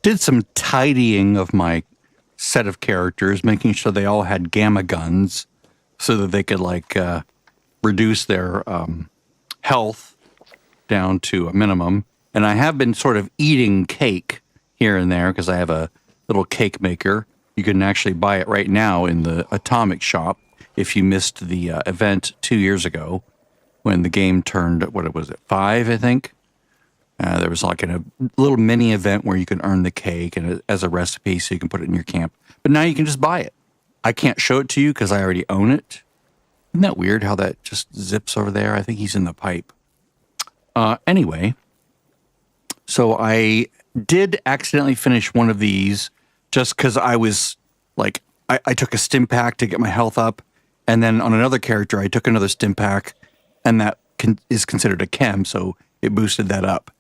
did some tidying of my set of characters, making sure they all had gamma guns so that they could like reduce their health down to a minimum. And I have been sort of eating cake here and there because I have a little cake maker. You can actually buy it right now in the Atomic Shop if you missed the event 2 years ago when the game turned, what was it, 5, I think? There was like a little mini event where you can earn the cake and as a recipe so you can put it in your camp. But now you can just buy it. I can't show it to you because I already own it. Isn't that weird how that just zips over there? I think he's in the pipe. Anyway, so I did accidentally finish one of these just because I was like, I took a stim pack to get my health up. And then on another character, I took another stim pack and that is considered a chem. So it boosted that up.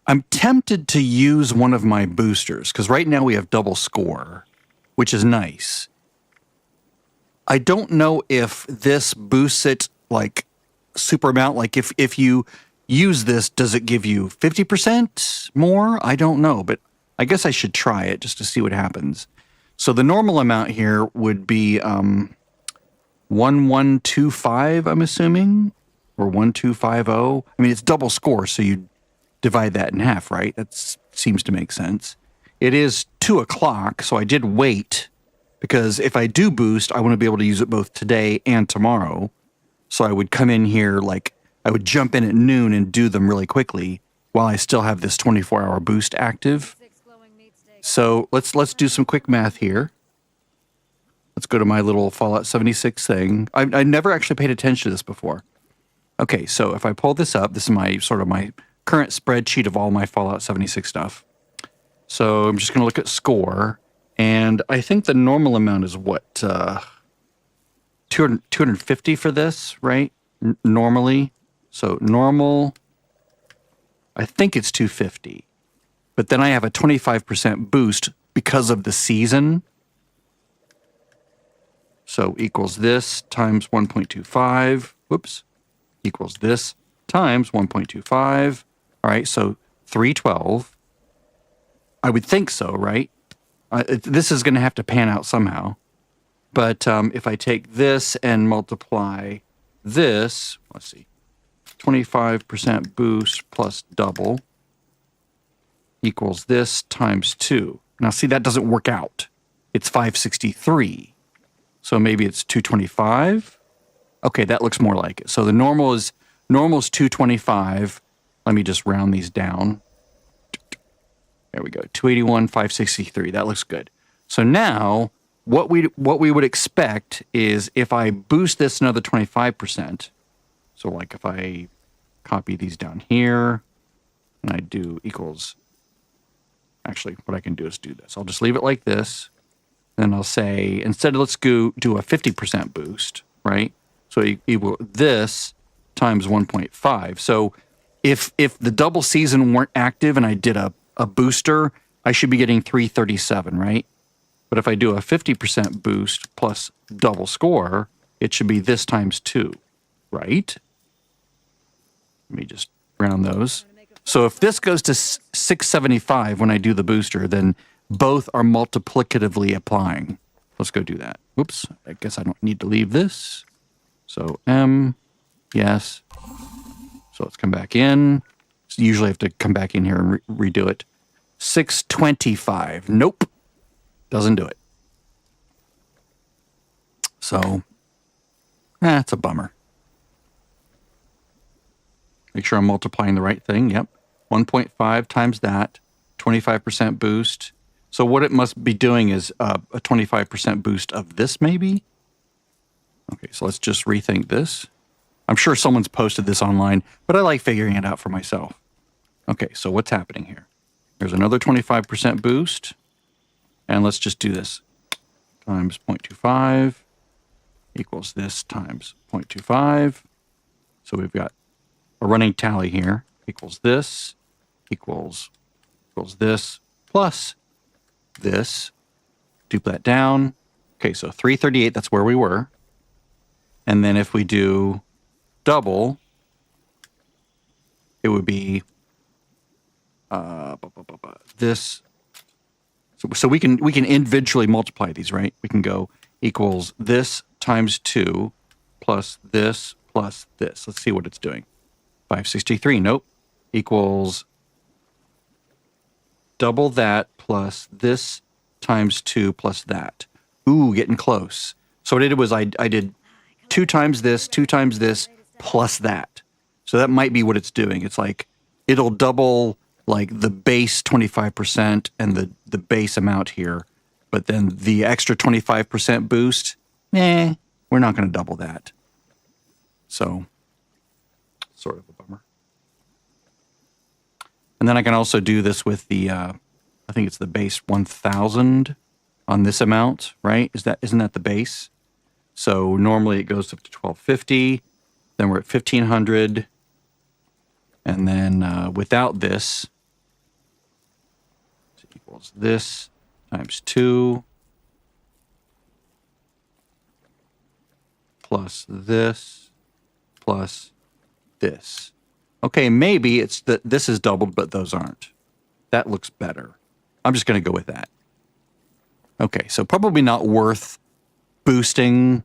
I'm tempted to use one of my boosters because right now we have double score, which is nice. I don't know if this boosts it like super amount. Like if you use this, does it give you 50% more? I don't know, but I guess I should try it just to see what happens. So the normal amount here would be 1125, I'm assuming, or 1250. I mean, it's double score, so you divide that in half, right? That seems to make sense. It is 2 o'clock, so I did wait because if I do boost, I want to be able to use it both today and tomorrow. So I would come in here, like I would jump in at noon and do them really quickly while I still have this 24-hour boost active. So let's do some quick math here. Let's go to my little Fallout 76 thing. I never actually paid attention to this before. Okay, so if I pull this up, this is my sort of my current spreadsheet of all my Fallout 76 stuff. So I'm just going to look at score, and I think the normal amount is what, 250 for this, right? Normally. So normal, I think it's 250. But then I have a 25% boost because of the season. So equals this times 1.25. Whoops. Equals this times 1.25. All right, so 312. I would think so, right? This is going to have to pan out somehow. But if I take this and multiply this, let's see, 25% boost plus double equals this times 2. Now, see, that doesn't work out. It's 563. So maybe it's 225. Okay, that looks more like it. So the normal's 225. Let me just round these down. There we go. 281, 563. That looks good. So now what we would expect is if I boost this another 25%. So like if I copy these down here and I do equals, actually what I can do is do this. I'll just leave it like this. Then I'll say, instead let's go do a 50% boost, right? So equal this times 1.5. So if the double season weren't active and I did a booster, I should be getting 337, right? But if I do a 50% boost plus double score, it should be this times 2, right? Let me just round those. So if this goes to 675 when I do the booster, then both are multiplicatively applying. Let's go do that. Whoops, I guess I don't need to leave this. So M, yes. So let's come back in. So usually I have to come back in here and redo it. 625, nope, doesn't do it. So, that's a bummer. Make sure I'm multiplying the right thing, yep. 1.5 times that, 25% boost. So what it must be doing is a 25% boost of this, maybe? Okay, so let's just rethink this. I'm sure someone's posted this online, but I like figuring it out for myself. Okay, so what's happening here? There's another 25% boost. And let's just do this. Times 0.25 equals this times 0.25. So we've got a running tally here. Equals this, equals this, plus this. Dupe that down. Okay, so 338, that's where we were. And then if we do double, it would be this. So we can individually multiply these, right? We can go equals this times 2 plus this plus this. Let's see what it's doing. 563, nope. Equals double that plus this times 2 plus that. Ooh, getting close. So what I did was I did 2 times this plus that. So that might be what it's doing. It's like it'll double like the base 25% and the base amount here, but then the extra 25% boost, we're not going to double that. So sort of a bummer. And then I can also do this with the, I think it's the base 1000 on this amount, right? Isn't that the base? So normally it goes up to 1250, then we're at 1500, and then without this, it equals this times 2 plus this plus this. Okay, maybe it's that this is doubled, but those aren't. That looks better. I'm just going to go with that. Okay, so probably not worth boosting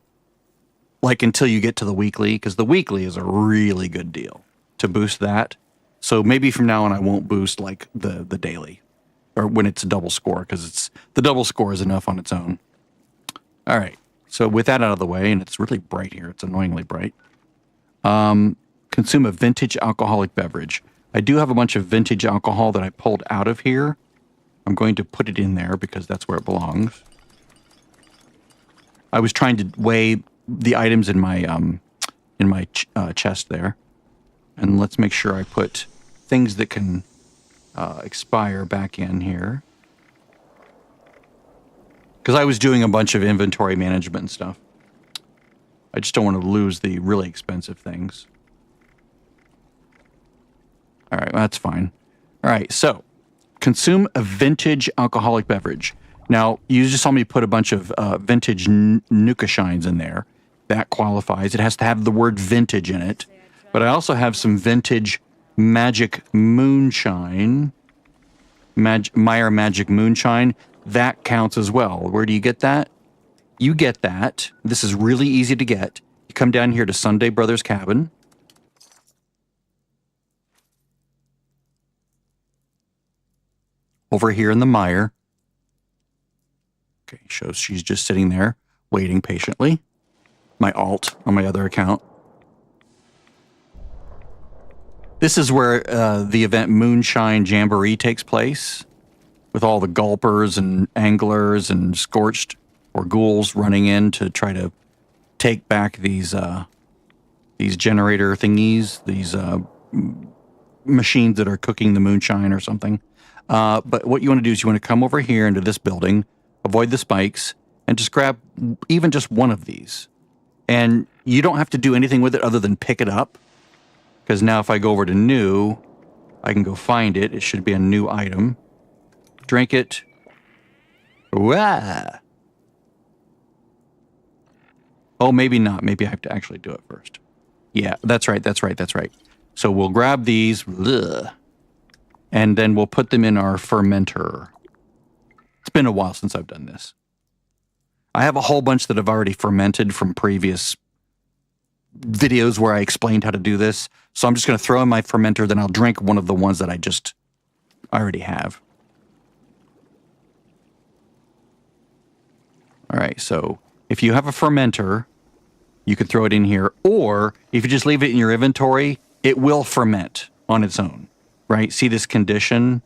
like until you get to the weekly, because the weekly is a really good deal to boost that. So maybe from now on I won't boost like the daily or when it's a double score, because it's the double score is enough on its own. All right, so with that out of the way, and it's really bright here. It's annoyingly bright. Consume a vintage alcoholic beverage. I do have a bunch of vintage alcohol that I pulled out of here. I'm going to put it in there because that's where it belongs. I was trying to weigh the items in my chest there, and let's make sure I put things that can expire back in here, because I was doing a bunch of inventory management and stuff. I just don't want to lose the really expensive things. All right, well, that's fine. All right, so consume a vintage alcoholic beverage. Now, you just saw me put a bunch of vintage Nuka shines in there. That qualifies. It has to have the word vintage in it. But I also have some vintage Magic Moonshine, Meyer Magic Moonshine. That counts as well. Where do you get that? You get that. This is really easy to get. You come down here to Sunday Brothers Cabin. Over here in the Meyer. Okay, shows she's just sitting there, waiting patiently. My alt on my other account. This is where the event Moonshine Jamboree takes place, with all the gulpers and anglers and scorched or ghouls running in to try to take back these generator thingies, these machines that are cooking the moonshine or something. But what you want to do is you want to come over here into this building, avoid the spikes, and just grab even just one of these. And you don't have to do anything with it other than pick it up. Because now if I go over to new, I can go find it. It should be a new item. Drink it. Wah! Oh, maybe not. Maybe I have to actually do it first. Yeah, that's right. So we'll grab these. Bleh, and then we'll put them in our fermenter. It's been a while since I've done this. I have a whole bunch that I've already fermented from previous videos where I explained how to do this. So I'm just going to throw in my fermenter, then I'll drink one of the ones that I already have. All right, so if you have a fermenter, you can throw it in here, or if you just leave it in your inventory, it will ferment on its own, right? See this condition?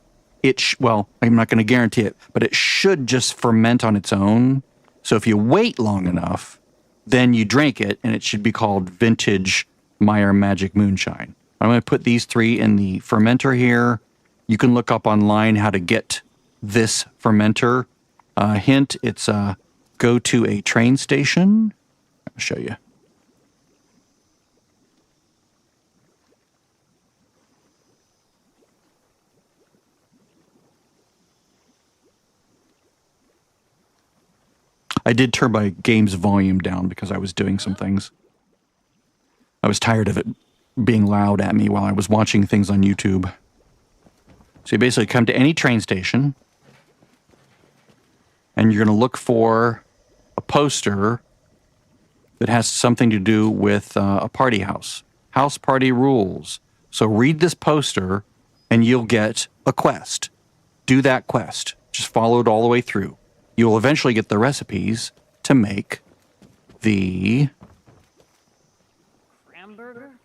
Well, I'm not going to guarantee it, but it should just ferment on its own. So if you wait long enough, then you drink it, and it should be called Vintage Meyer Magic Moonshine. I'm going to put these 3 in the fermenter here. You can look up online how to get this fermenter. Hint, it's go to a train station. I'll show you. I did turn my game's volume down because I was doing some things. I was tired of it being loud at me while I was watching things on YouTube. So you basically come to any train station, and you're going to look for a poster that has something to do with a party house. House party rules. So read this poster, and you'll get a quest. Do that quest. Just follow it all the way through. You will eventually get the recipes to make the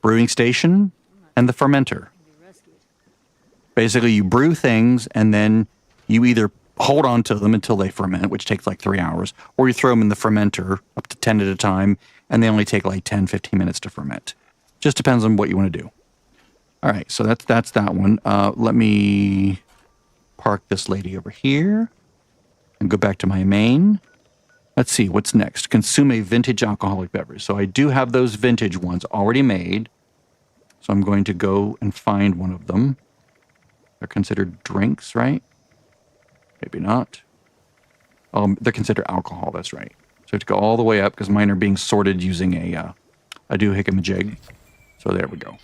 brewing station and the fermenter. Basically, you brew things, and then you either hold on to them until they ferment, which takes like 3 hours, or you throw them in the fermenter up to 10 at a time, and they only take like 10, 15 minutes to ferment. Just depends on what you want to do. All right, so that's that one. Let me park this lady over here and go back to my main. Let's see, what's next? Consume a vintage alcoholic beverage. So I do have those vintage ones already made. So I'm going to go and find one of them. They're considered drinks, right? Maybe not. They're considered alcohol, that's right. So I have to go all the way up because mine are being sorted using a do-hickam-a-jig. So there we go.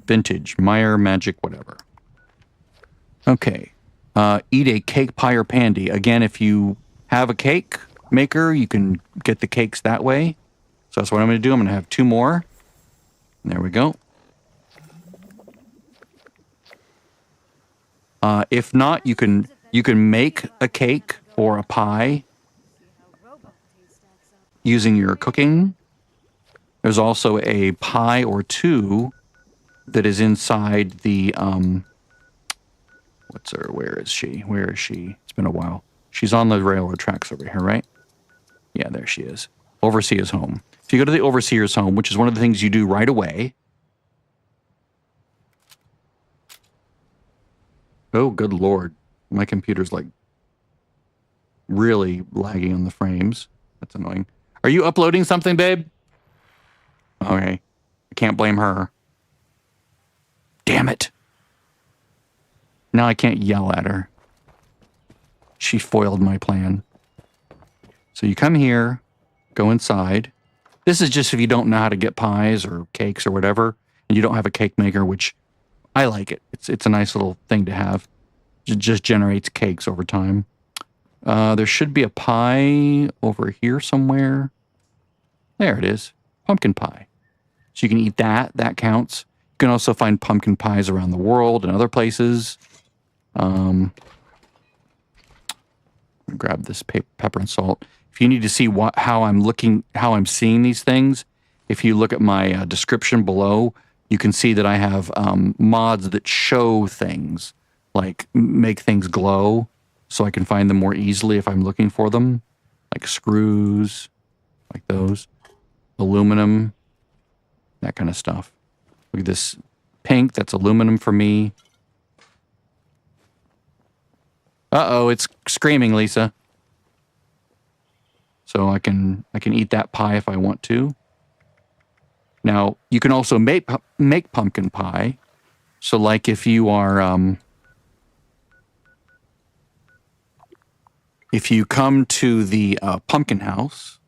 Vintage, Meyer, Magic, whatever. Okay. Eat a cake, pie, or pandy. Again, if you have a cake maker, you can get the cakes that way. So that's what I'm going to do. I'm going to have 2 more. There we go. If not, you can make a cake or a pie using your cooking. There's also a pie or 2 that is inside the where is she? It's been a while. She's on the railroad tracks over here, right? Yeah, there she is. Overseer's home. If you go to the overseer's home, which is one of the things you do right away. Oh, good Lord. My computer's like really lagging on the frames. That's annoying. Are you uploading something, babe? Okay. I can't blame her. Damn it. Now I can't yell at her. She foiled my plan. So you come here, go inside. This is just if you don't know how to get pies or cakes or whatever, and you don't have a cake maker, which I like it. It's a nice little thing to have. It just generates cakes over time. There should be a pie over here somewhere. There it is. Pumpkin pie. So you can eat that. That counts. You can also find pumpkin pies around the world and other places. Grab this pepper and salt. If you need to see how I'm seeing these things, if you look at my description below, you can see that I have mods that show things, like make things glow, so I can find them more easily if I'm looking for them, like screws, like those, aluminum, that kind of stuff. Look at this pink, that's aluminum for me. Uh-oh, it's screaming, Lisa. So I can eat that pie if I want to. Now, you can also make pumpkin pie. So like if you are, if you come to the pumpkin house,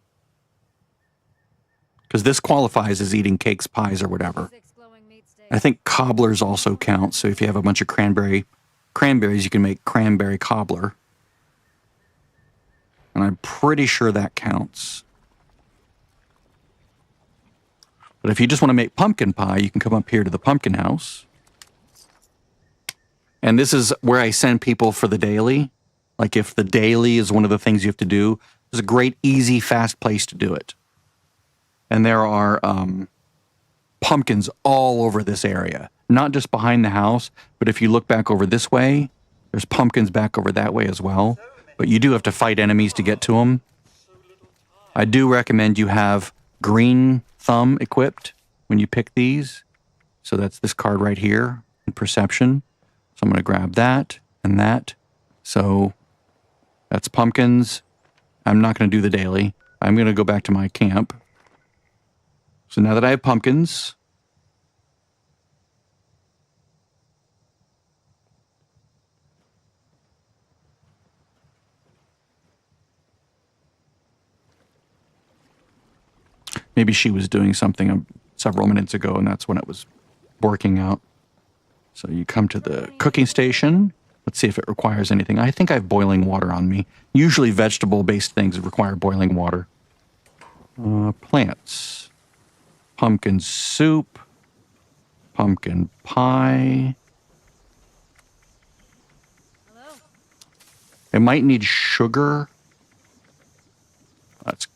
because this qualifies as eating cakes, pies, or whatever. I think cobblers also count. So if you have a bunch of cranberries, you can make cranberry cobbler. And I'm pretty sure that counts. But if you just want to make pumpkin pie, you can come up here to the pumpkin house. And this is where I send people for the daily. Like if the daily is one of the things you have to do, it's a great, easy, fast place to do it. And there are pumpkins all over this area. Not just behind the house, but if you look back over this way, there's pumpkins back over that way as well. But you do have to fight enemies to get to them. I do recommend you have green thumb equipped when you pick these. So that's this card right here in perception. So I'm going to grab that and that. So that's pumpkins. I'm not going to do the daily. I'm going to go back to my camp. So now that I have pumpkins, maybe she was doing something several minutes ago, and that's when it was working out. So you come to the cooking station, Let's see if it requires anything. I think I have boiling water on me. Usually vegetable-based things require boiling water. Plants. Pumpkin soup. Pumpkin pie. Hello? It might need sugar. Let's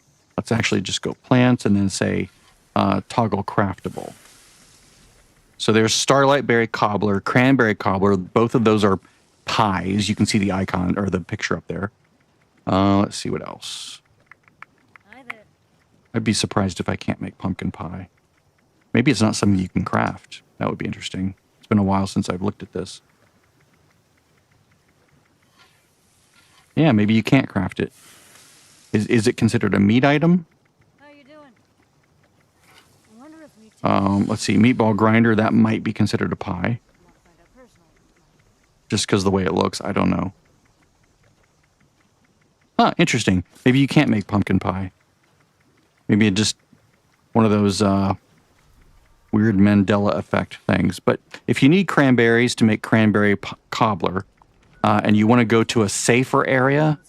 actually just go plants and then say toggle craftable. So there's Starlight Berry Cobbler, Cranberry Cobbler. Both of those are pies. You can see the icon or the picture up there. Let's see what else. Hi there. I'd be surprised if I can't make pumpkin pie. Maybe it's not something you can craft. That would be interesting. It's been a while since I've looked at this. Yeah, maybe you can't craft it. Is it considered a meat item? How you doing? I wonder if me too. Let's see, meatball grinder, that might be considered a pie. I want to find out personally. Just because of the way it looks, I don't know. Huh, interesting. Maybe you can't make pumpkin pie. Maybe it just one of those weird Mandela effect things. But if you need cranberries to make cranberry cobbler, and you want to go to a safer area,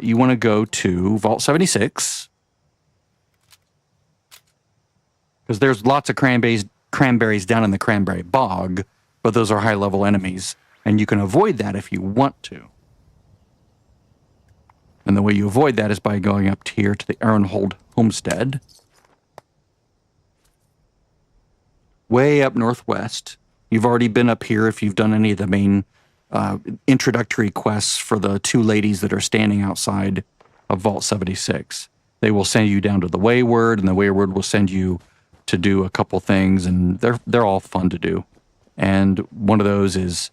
you want to go to Vault 76. Because there's lots of cranberries down in the cranberry bog, but those are high-level enemies. And you can avoid that if you want to. And the way you avoid that is by going up here to the Aaronhold Homestead. Way up northwest. You've already been up here if you've done any of the main introductory quests for the two ladies that are standing outside of Vault 76. They will send you down to the Wayward, and the Wayward will send you to do a couple things, and they're all fun to do. And one of those is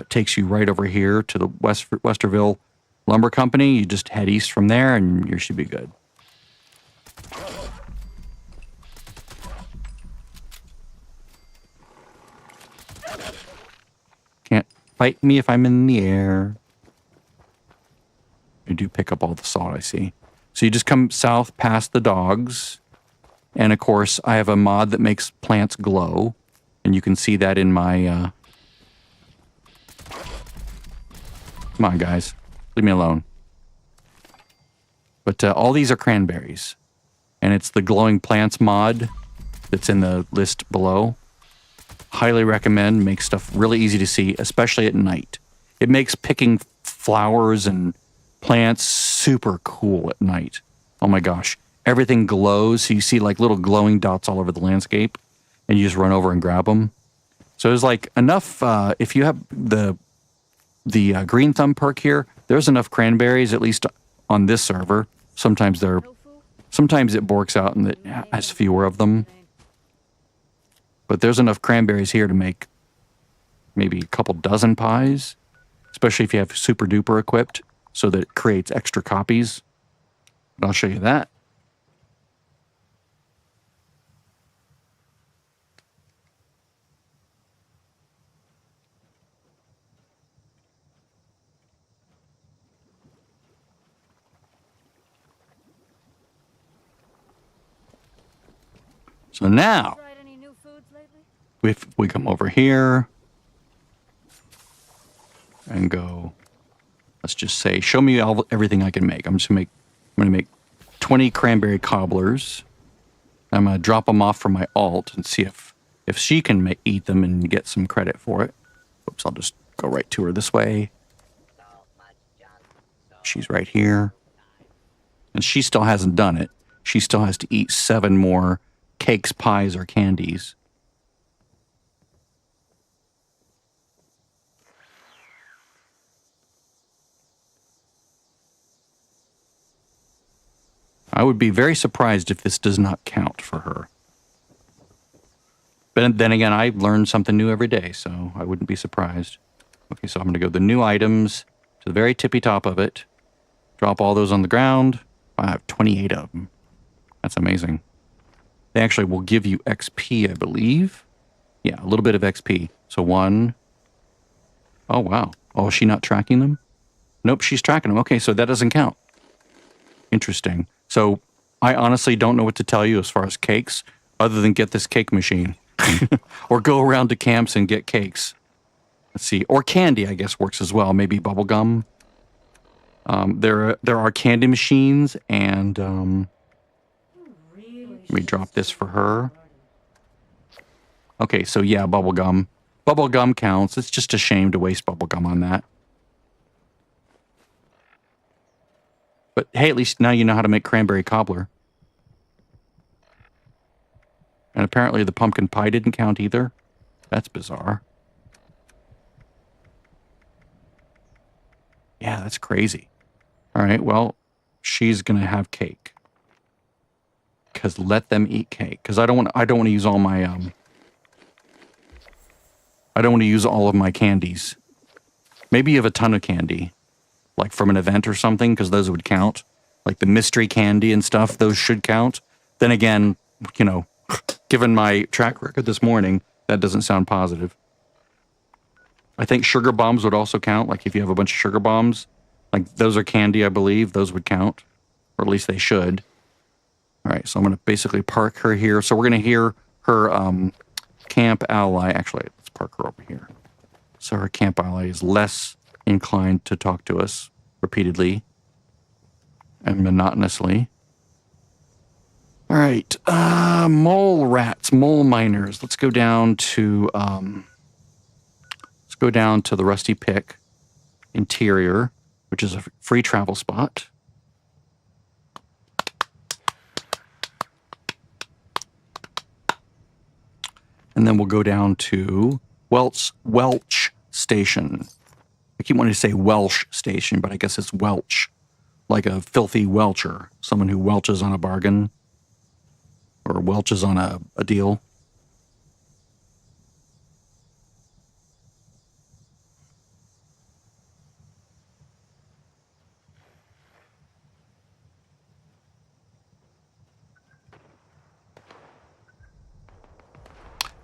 takes you right over here to the Westerville Lumber Company. You just head east from there, and you should be good. Can't fight me if I'm in the air. You do pick up all the salt, I see. So you just come south past the dogs. And of course, I have a mod that makes plants glow. And you can see that in my... Come on, guys. Leave me alone. But all these are cranberries. And it's the glowing plants mod that's in the list below. Highly recommend. Makes stuff really easy to see, especially at night. It makes picking flowers and plants super cool at night. Oh my gosh. Everything glows, so you see like little glowing dots all over the landscape, and you just run over and grab them. So there's like enough, if you have the green thumb perk here, there's enough cranberries, at least on this server. Sometimes it borks out and it has fewer of them. But there's enough cranberries here to make maybe a couple dozen pies, especially if you have super duper equipped, so that it creates extra copies. But I'll show you that. So now, if we come over here and go, let's just say, show me everything I can make. I'm going to make 20 cranberry cobblers. I'm going to drop them off for my alt and see if she can eat them and get some credit for it. Oops, I'll just go right to her this way. She's right here. And she still hasn't done it. She still has to eat 7 more cakes, pies, or candies. I would be very surprised if this does not count for her. But then again, I learn something new every day, so I wouldn't be surprised. Okay, so I'm going to go the new items to the very tippy top of it. Drop all those on the ground. I have 28 of them. That's amazing. They actually will give you XP, I believe. Yeah, a little bit of XP. So 1. Oh, wow. Oh, is she not tracking them? Nope, she's tracking them. Okay, so that doesn't count. Interesting. So I honestly don't know what to tell you as far as cakes, other than get this cake machine. Or go around to camps and get cakes. Let's see. Or candy, I guess, works as well. Maybe bubblegum. There are candy machines, and let me drop this for her. Okay, so yeah, bubblegum. Bubblegum counts. It's just a shame to waste bubblegum on that. But hey, at least now you know how to make cranberry cobbler. And apparently the pumpkin pie didn't count either. That's bizarre. Yeah, that's crazy. All right, well, she's gonna have cake. Cause let them eat cake. Cause I don't want to use all my I don't want to use all of my candies. Maybe you have a ton of candy, like from an event or something, because those would count. Like the mystery candy and stuff, those should count. Then again, you know, given my track record this morning, that doesn't sound positive. I think sugar bombs would also count. Like if you have a bunch of sugar bombs, like those are candy, I believe. Those would count, or at least they should. All right, so I'm going to basically park her here. So we're going to hear her camp ally. Actually, let's park her over here. So her camp ally is less inclined to talk to us repeatedly and monotonously. All right, mole rats, mole miners. Let's go down to the Rusty Pick interior, which is a free travel spot. And then we'll go down to Welch Station. I keep wanting to say Welsh Station, but I guess it's Welch. Like a filthy welcher. Someone who welches on a bargain. Or welches on a deal.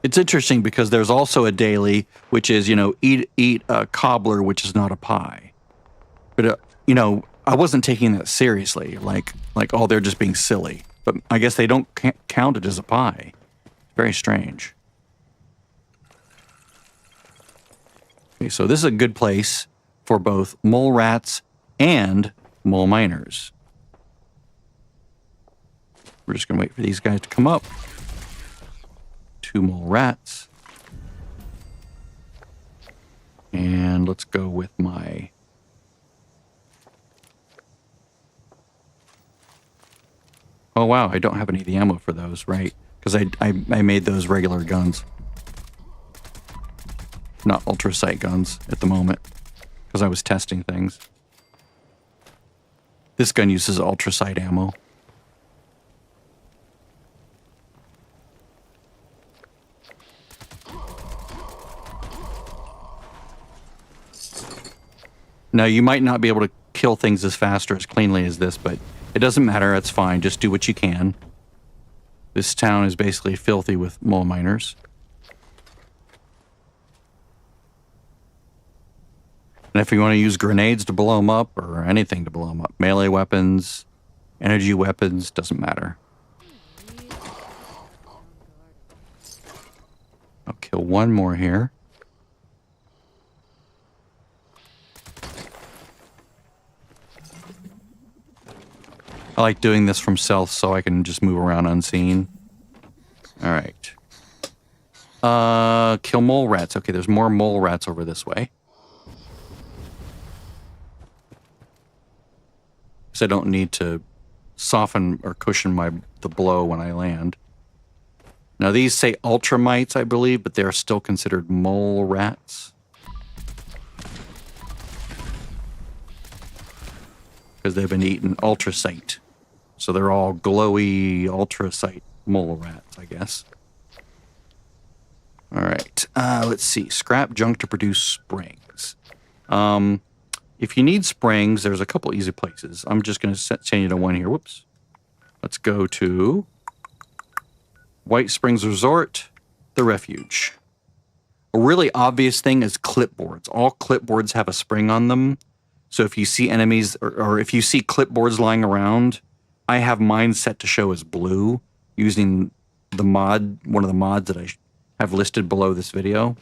It's interesting because there's also a daily, which is, you know, eat a cobbler, which is not a pie. But, you know, I wasn't taking that seriously. Like, oh, they're just being silly. But I guess they don't count it as a pie. Very strange. Okay, so this is a good place for both mole rats and mole miners. We're just going to wait for these guys to come up. 2 mole rats. And let's go with my... Oh, wow, I don't have any of the ammo for those, right? Because I made those regular guns. Not ultra sight guns at the moment. Because I was testing things. This gun uses ultra sight ammo. Now, you might not be able to kill things as fast or as cleanly as this, but it doesn't matter. It's fine. Just do what you can. This town is basically filthy with mole miners. And if you want to use grenades to blow them up or anything to blow them up, melee weapons, energy weapons, doesn't matter. I'll kill one more here. I like doing this from stealth so I can just move around unseen. All right. Kill mole rats. Okay, there's more mole rats over this way. Because I don't need to soften or cushion the blow when I land. Now these say ultramites, I believe, but they're still considered mole rats. Because they've been eating ultrasight. So they're all glowy ultrasight mole rats, I guess. All right. Let's see. Scrap junk to produce springs. If you need springs, there's a couple easy places. I'm just going to send you to one here. Whoops. Let's go to White Springs Resort, the Refuge. A really obvious thing is clipboards. All clipboards have a spring on them. So if you see enemies or if you see clipboards lying around, I have mine set to show as blue using the mod, one of the mods that I have listed below this video.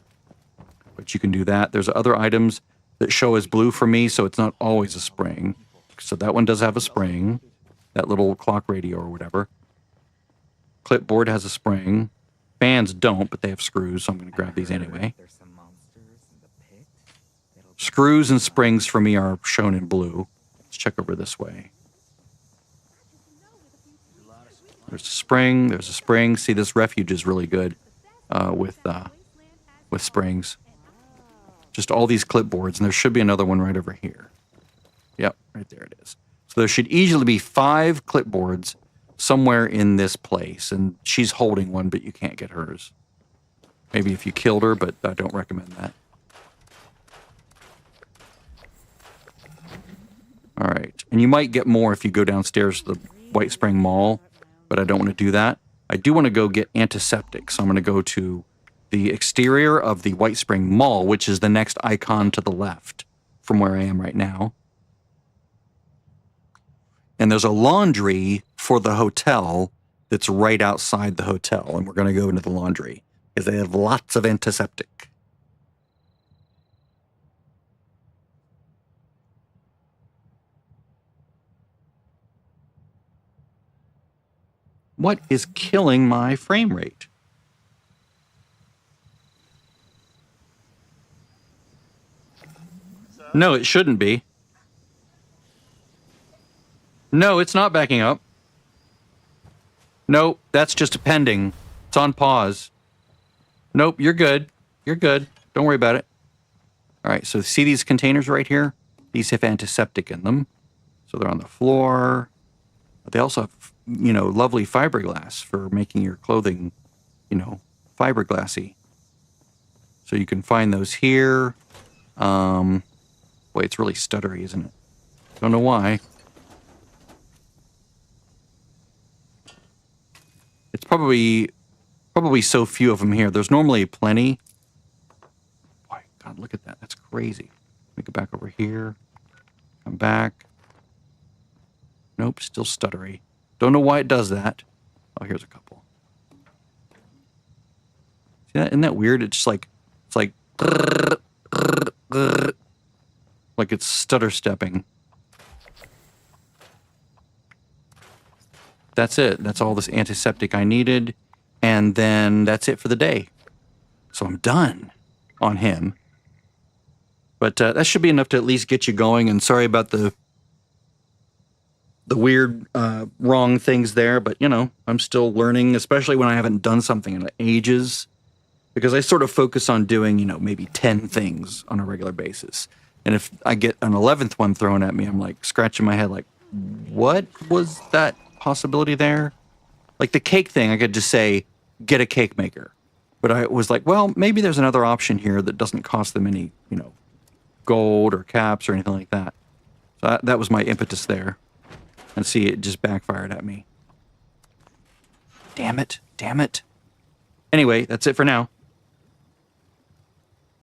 but you can do that. There's other items that show as blue for me, so it's not always a spring. So that one does have a spring, that little clock radio or whatever. Clipboard has a spring. Fans don't, but they have screws, so I'm going to grab these anyway. Screws and springs for me are shown in blue. Let's check over this way. There's a spring. There's a spring. See, this refuge is really good with springs. Just all these clipboards, and there should be another one right over here. Yep, right there it is. So there should easily be 5 clipboards somewhere in this place, and she's holding one, but you can't get hers. Maybe if you killed her, but I don't recommend that. All right, and you might get more if you go downstairs to the White Spring Mall, but I don't want to do that. I do want to go get antiseptic, so I'm going to go to the exterior of the White Spring Mall, which is the next icon to the left from where I am right now. And there's a laundry for the hotel that's right outside the hotel, and we're going to go into the laundry because they have lots of antiseptic. What is killing my frame rate? No, it shouldn't be. No, it's not backing up. Nope, that's just pending. It's on pause. Nope, you're good. You're good. Don't worry about it. All right, so see these containers right here? These have antiseptic in them. So they're on the floor. They also have, you know, lovely fiberglass for making your clothing, you know, fiberglassy. So you can find those here. Boy, it's really stuttery, isn't it? Don't know why. It's probably so few of them here. There's normally plenty. Boy, God, look at that. That's crazy. Let me go back over here. Come back. Nope, still stuttery. Don't know why it does that. Oh, here's a couple. See that? Isn't that weird? It's like it's stutter stepping. That's it. That's all this antiseptic I needed. And then that's it for the day. So I'm done on him. But that should be enough to at least get you going. And sorry about the weird wrong things there. But, you know, I'm still learning, especially when I haven't done something in ages. Because I sort of focus on doing, you know, maybe 10 things on a regular basis. And if I get an 11th one thrown at me, I'm like scratching my head like, what was that possibility there? Like the cake thing, I could just say, get a cake maker. But I was like, well, maybe there's another option here that doesn't cost them any, you know, gold or caps or anything like that. So that was my impetus there. And see, it just backfired at me. Damn it. Damn it. Anyway, that's it for now.